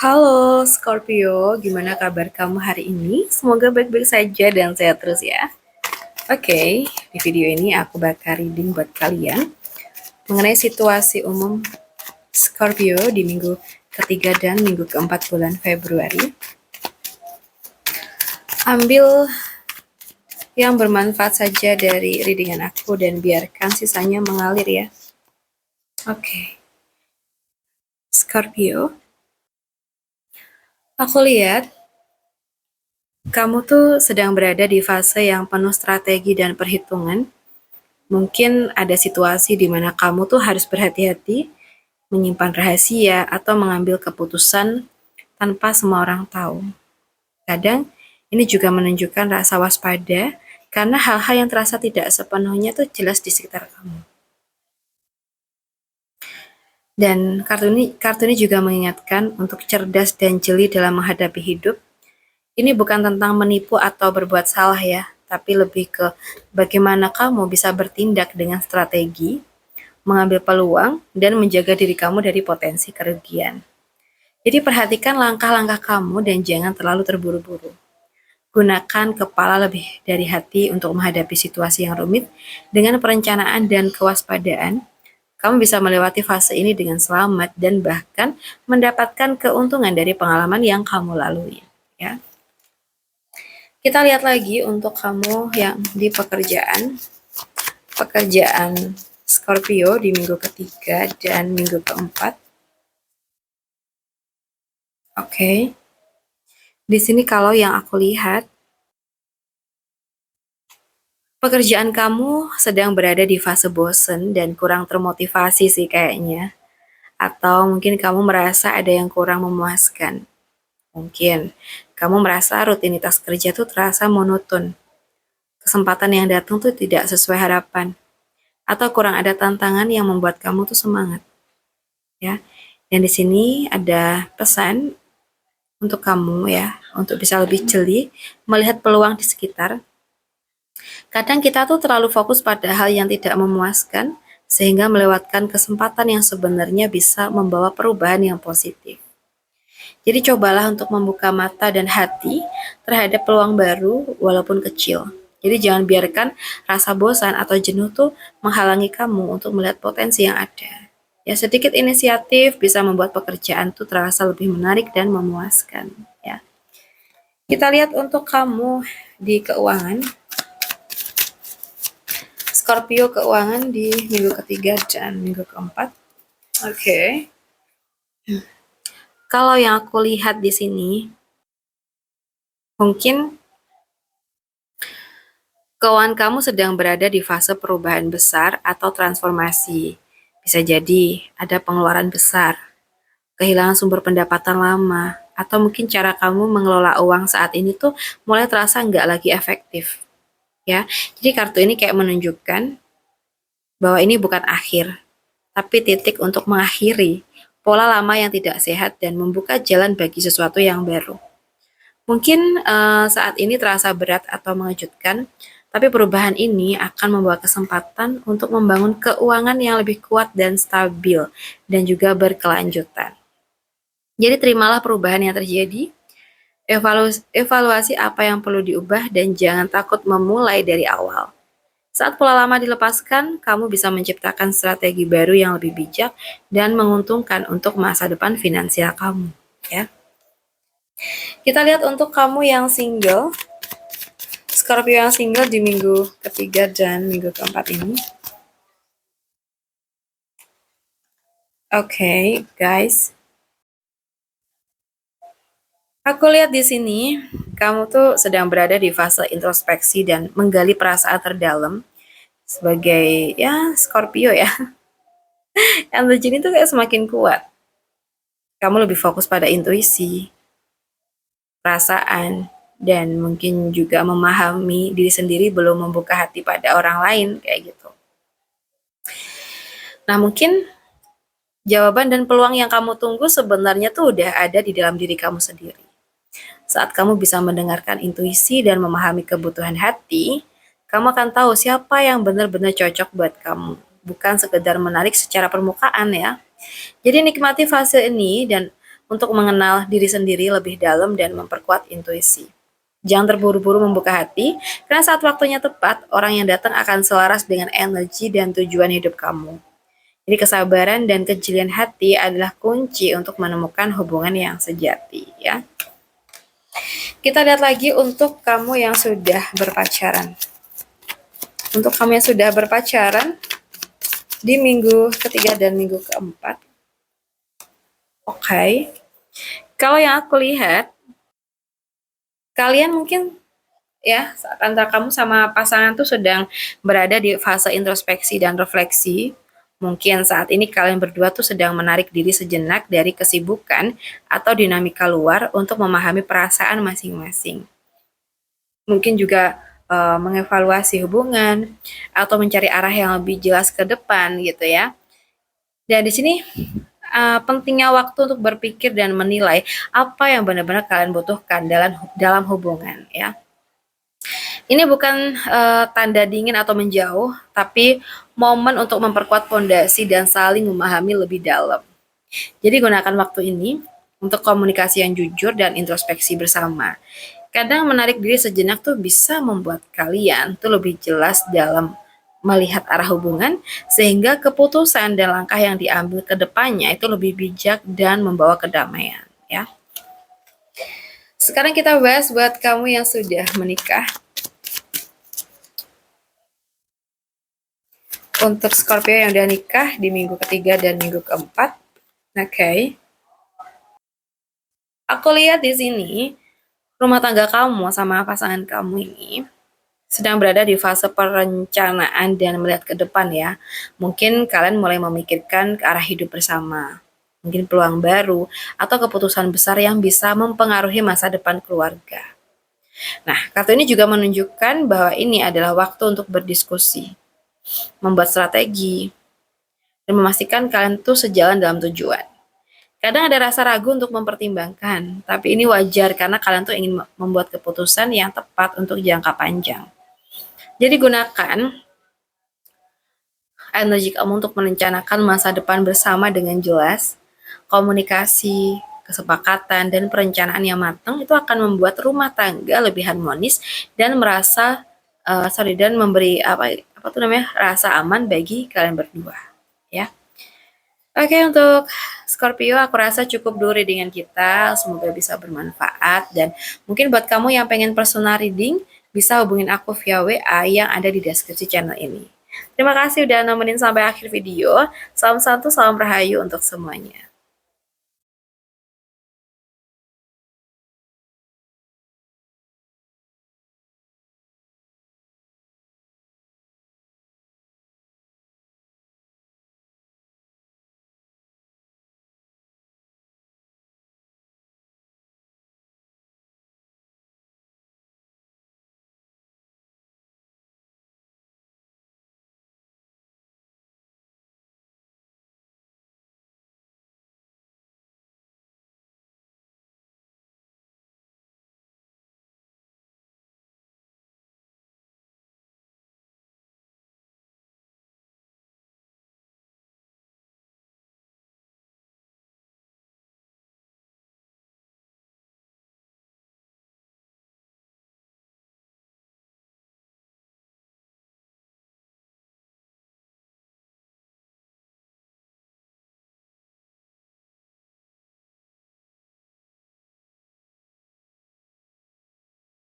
Halo Scorpio, gimana kabar kamu hari ini? Semoga baik-baik saja dan sehat terus ya. Oke, di video ini aku bakal reading buat kalian mengenai situasi umum Scorpio di minggu ketiga dan minggu keempat bulan Februari. Ambil yang bermanfaat saja dari readingan aku dan biarkan sisanya mengalir ya. Oke, Scorpio, aku lihat kamu tuh sedang berada di fase yang penuh strategi dan perhitungan. Mungkin ada situasi di mana kamu tuh harus berhati-hati, menyimpan rahasia, atau mengambil keputusan tanpa semua orang tahu. Kadang, ini juga menunjukkan rasa waspada, karena hal-hal yang terasa tidak sepenuhnya tuh jelas di sekitar kamu. Dan kartu ini juga mengingatkan untuk cerdas dan jeli dalam menghadapi hidup. Ini bukan tentang menipu atau berbuat salah ya, tapi lebih ke bagaimana kamu bisa bertindak dengan strategi, mengambil peluang, dan menjaga diri kamu dari potensi kerugian. Jadi perhatikan langkah-langkah kamu dan jangan terlalu terburu-buru. Gunakan kepala lebih dari hati untuk menghadapi situasi yang rumit dengan perencanaan dan kewaspadaan. Kamu bisa melewati fase ini dengan selamat dan bahkan mendapatkan keuntungan dari pengalaman yang kamu lalui. Ya. Kita lihat lagi untuk kamu yang di pekerjaan Scorpio di minggu ketiga dan minggu keempat. Oke. Di sini kalau yang aku lihat, pekerjaan kamu sedang berada di fase bosen dan kurang termotivasi sih kayaknya. Atau mungkin kamu merasa ada yang kurang memuaskan. Mungkin kamu merasa rutinitas kerja tuh terasa monoton. Kesempatan yang datang tuh tidak sesuai harapan. Atau kurang ada tantangan yang membuat kamu tuh semangat. Ya. Dan di sini ada pesan untuk kamu ya, untuk bisa lebih jeli melihat peluang di sekitar. Kadang kita tuh terlalu fokus pada hal yang tidak memuaskan, sehingga melewatkan kesempatan yang sebenarnya bisa membawa perubahan yang positif. Jadi cobalah untuk membuka mata dan hati terhadap peluang baru walaupun kecil. Jadi jangan biarkan rasa bosan atau jenuh tuh menghalangi kamu untuk melihat potensi yang ada. Ya sedikit inisiatif bisa membuat pekerjaan tuh terasa lebih menarik dan memuaskan. Ya. Kita lihat untuk kamu di keuangan. Scorpio keuangan di minggu ketiga dan minggu keempat. Oke. Kalau yang aku lihat di sini, mungkin keuangan kamu sedang berada di fase perubahan besar atau transformasi. Bisa jadi ada pengeluaran besar, kehilangan sumber pendapatan lama, atau mungkin cara kamu mengelola uang saat ini tuh mulai terasa nggak lagi efektif. Ya, jadi kartu ini kayak menunjukkan bahwa ini bukan akhir, tapi titik untuk mengakhiri pola lama yang tidak sehat dan membuka jalan bagi sesuatu yang baru. Mungkin saat ini terasa berat atau mengejutkan, tapi perubahan ini akan membawa kesempatan untuk membangun keuangan yang lebih kuat dan stabil, dan juga berkelanjutan. Jadi terimalah perubahan yang terjadi, evaluasi apa yang perlu diubah, dan jangan takut memulai dari awal. Saat pola lama dilepaskan, kamu bisa menciptakan strategi baru yang lebih bijak dan menguntungkan untuk masa depan finansial kamu. Ya. Kita lihat untuk kamu yang single, Scorpio yang single di minggu ketiga dan minggu keempat ini. Oke, guys. Aku lihat di sini, kamu tuh sedang berada di fase introspeksi dan menggali perasaan terdalam sebagai ya Scorpio ya. Energi ini tuh kayak semakin kuat. Kamu lebih fokus pada intuisi, perasaan, dan mungkin juga memahami diri sendiri belum membuka hati pada orang lain kayak gitu. Nah, mungkin jawaban dan peluang yang kamu tunggu sebenarnya tuh udah ada di dalam diri kamu sendiri. Saat kamu bisa mendengarkan intuisi dan memahami kebutuhan hati, kamu akan tahu siapa yang benar-benar cocok buat kamu. Bukan sekedar menarik secara permukaan ya. Jadi nikmati fase ini dan untuk mengenal diri sendiri lebih dalam dan memperkuat intuisi. Jangan terburu-buru membuka hati, karena saat waktunya tepat, orang yang datang akan selaras dengan energi dan tujuan hidup kamu. Jadi kesabaran dan kejelian hati adalah kunci untuk menemukan hubungan yang sejati, ya. Kita lihat lagi untuk kamu yang sudah berpacaran. Untuk kamu yang sudah berpacaran di minggu ketiga dan minggu keempat. Oke. Kalau yang aku lihat, kalian mungkin ya antara kamu sama pasangan tuh sedang berada di fase introspeksi dan refleksi. Mungkin saat ini kalian berdua tuh sedang menarik diri sejenak dari kesibukan atau dinamika luar untuk memahami perasaan masing-masing. Mungkin juga mengevaluasi hubungan atau mencari arah yang lebih jelas ke depan gitu ya. Dan di sini pentingnya waktu untuk berpikir dan menilai apa yang benar-benar kalian butuhkan dalam hubungan ya. Ini bukan tanda dingin atau menjauh, tapi momen untuk memperkuat fondasi dan saling memahami lebih dalam. Jadi gunakan waktu ini untuk komunikasi yang jujur dan introspeksi bersama. Kadang menarik diri sejenak tuh bisa membuat kalian tuh lebih jelas dalam melihat arah hubungan, sehingga keputusan dan langkah yang diambil ke depannya itu lebih bijak dan membawa kedamaian ya. Sekarang kita bahas buat kamu yang sudah menikah. Untuk Scorpio yang udah nikah di minggu ketiga dan minggu keempat, oke. Aku lihat di sini rumah tangga kamu sama pasangan kamu ini sedang berada di fase perencanaan dan melihat ke depan ya. Mungkin kalian mulai memikirkan ke arah hidup bersama. Mungkin peluang baru atau keputusan besar yang bisa mempengaruhi masa depan keluarga. Nah, kartu ini juga menunjukkan bahwa ini adalah waktu untuk berdiskusi, membuat strategi, dan memastikan kalian tuh sejalan dalam tujuan. Kadang ada rasa ragu untuk mempertimbangkan, tapi ini wajar karena kalian tuh ingin membuat keputusan yang tepat untuk jangka panjang. Jadi gunakan energi kamu untuk merencanakan masa depan bersama dengan jelas. Komunikasi, kesepakatan, dan perencanaan yang matang itu akan membuat rumah tangga lebih harmonis dan dan memberi rasa aman bagi kalian berdua, ya. Oke, untuk Scorpio, aku rasa cukup dulu readingan kita. Semoga bisa bermanfaat. Dan mungkin buat kamu yang pengen personal reading, bisa hubungin aku via WA yang ada di deskripsi channel ini. Terima kasih udah nemenin sampai akhir video. Salam santu, salam rahayu untuk semuanya.